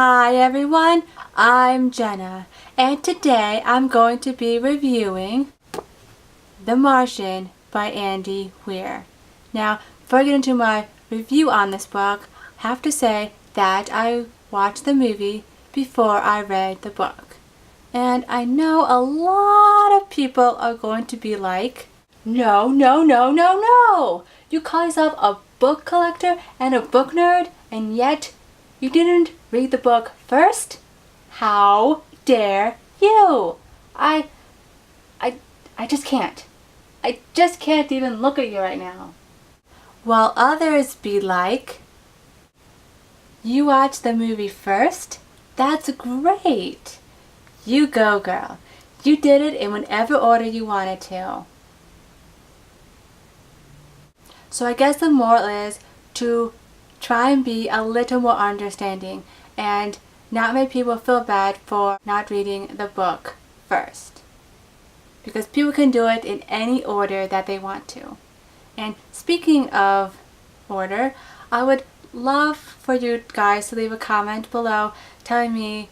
Hi everyone, I'm Jenna, and today I'm going to be reviewing The Martian by Andy Weir. Now, before I get into my review on this book, I have to say that I watched the movie before I read the book. And I know a lot of people are going to be like, no, you call yourself a book collector and a book nerd, and yet you didn't read the book first? How dare you? I just can't. I just can't even look at you right now. While others be like, you watched the movie first? That's great. You go, girl. You did it in whatever order you wanted to. So I guess the moral is to try and be a little more understanding and not make people feel bad for not reading the book first. Because people can do it in any order that they want to. And speaking of order, I would love for you guys to leave a comment below telling me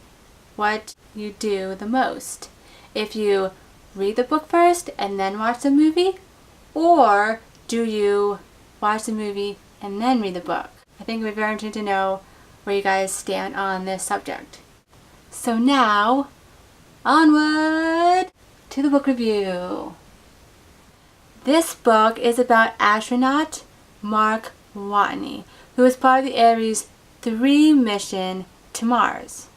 what you do the most. If you read the book first and then watch the movie, or do you watch the movie and then read the book? I think it would be very interesting to know where you guys stand on this subject. So now, onward to the book review. This book is about astronaut Mark Watney, who is part of the Ares 3 mission to Mars.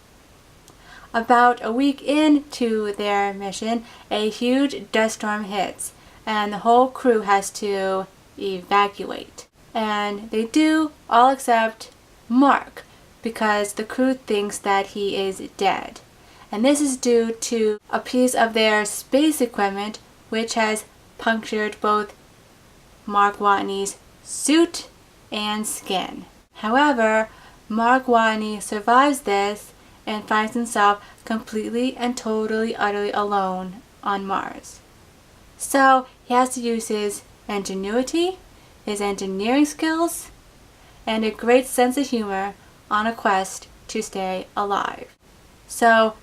About a week into their mission, a huge dust storm hits, and the whole crew has to evacuate. And they do, all except Mark, because the crew thinks that he is dead. And this is due to a piece of their space equipment which has punctured both Mark Watney's suit and skin. However, Mark Watney survives this and finds himself completely and totally, utterly alone on Mars. So he has to use his ingenuity, his engineering skills, and a great sense of humor on a quest to stay alive. So,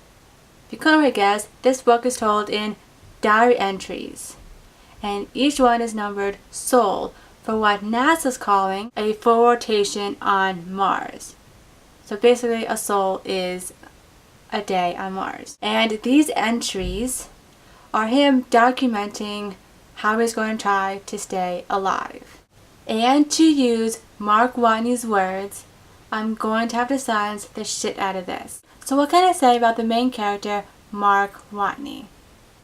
if you couldn't already guess, this book is told in diary entries, and each one is numbered Sol for what NASA's calling a full rotation on Mars. So basically a Sol is a day on Mars. And these entries are him documenting how he's going to try to stay alive. And to use Mark Watney's words, I'm going to have to silence the shit out of this. So what can I say about the main character, Mark Watney?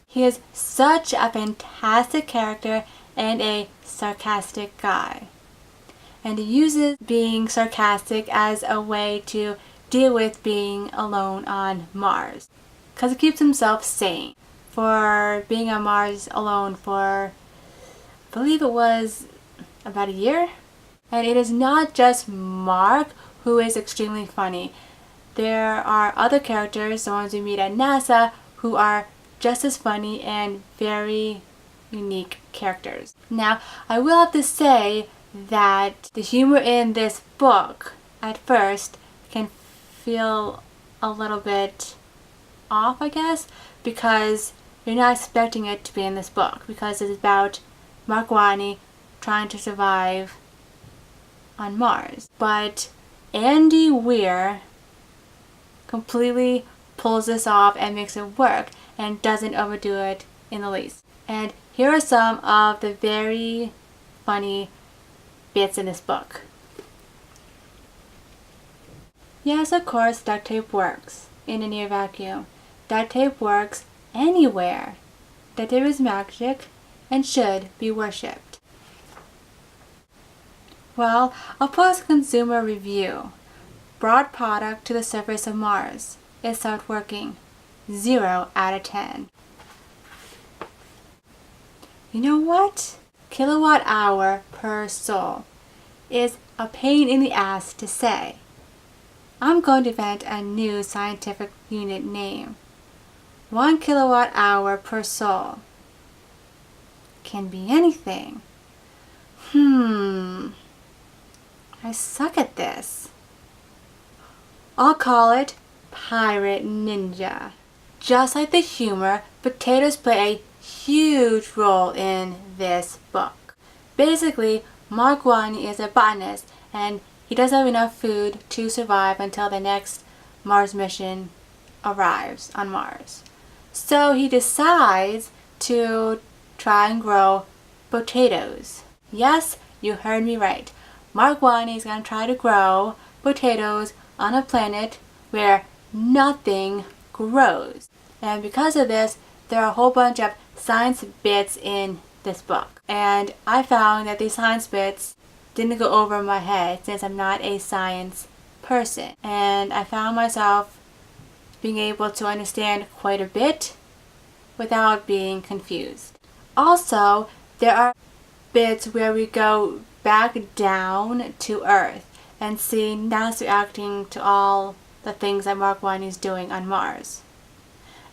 He is such a fantastic character and a sarcastic guy. And he uses being sarcastic as a way to deal with being alone on Mars, because it keeps himself sane. For being on Mars alone for, I believe it was about a year. And it is not just Mark who is extremely funny. There are other characters, the ones we meet at NASA, who are just as funny and very unique characters. Now, I will have to say that the humor in this book at first can feel a little bit off, I guess, because you're not expecting it to be in this book, because it's about Mark Watney trying to survive on Mars. But Andy Weir completely pulls this off and makes it work and doesn't overdo it in the least. And here are some of the very funny bits in this book. Yes, of course, duct tape works in a near vacuum. Duct tape works anywhere. Duct tape is magic and should be worshipped. Well, a post-consumer review. Brought product to the surface of Mars. It stopped working. 0 out of 10. You know what? Kilowatt hour per Sol is a pain in the ass to say. I'm going to invent a new scientific unit name. 1 kilowatt hour per Sol can be anything. I suck at this. I'll call it Pirate Ninja. Just like the humor, potatoes play a huge role in this book. Basically, Mark Watney is a botanist and he doesn't have enough food to survive until the next Mars mission arrives on Mars. So he decides to try and grow potatoes. Yes, you heard me right. Mark Watney is going to try to grow potatoes on a planet where nothing grows. And because of this, there are a whole bunch of science bits in this book. And I found that these science bits didn't go over my head since I'm not a science person. And I found myself being able to understand quite a bit without being confused. Also, there are bits where we go back down to Earth and see NASA reacting to all the things that Mark Watney is doing on Mars.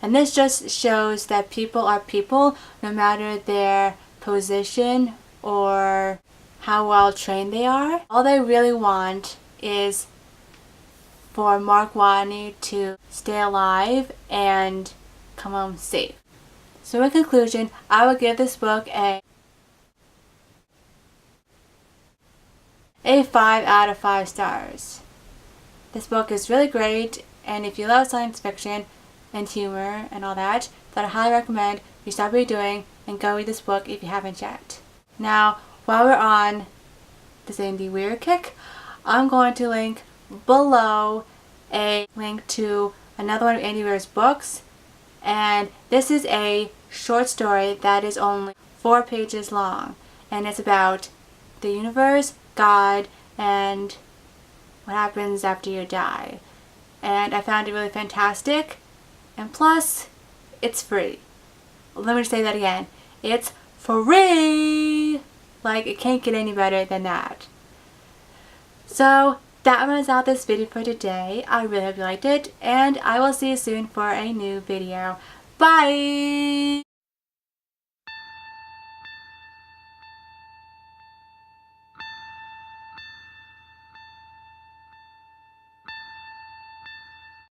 And this just shows that people are people no matter their position or how well trained they are. All they really want is for Mark Watney to stay alive and come home safe. So in conclusion, I would give this book a 5 out of 5 stars. This book is really great, and if you love science fiction and humor and all that, then I highly recommend you stop what you're doing and go read this book if you haven't yet. Now, while we're on this Andy Weir kick, I'm going to link below a link to another one of Andy Weir's books, and this is a short story that is only 4 pages long, and it's about the universe, God, and what happens after you die. And I found it really fantastic, and plus, it's free. Let me say that again. It's free! Like, it can't get any better than that. So, that runs out this video for today. I really hope you liked it, and I will see you soon for a new video. Bye!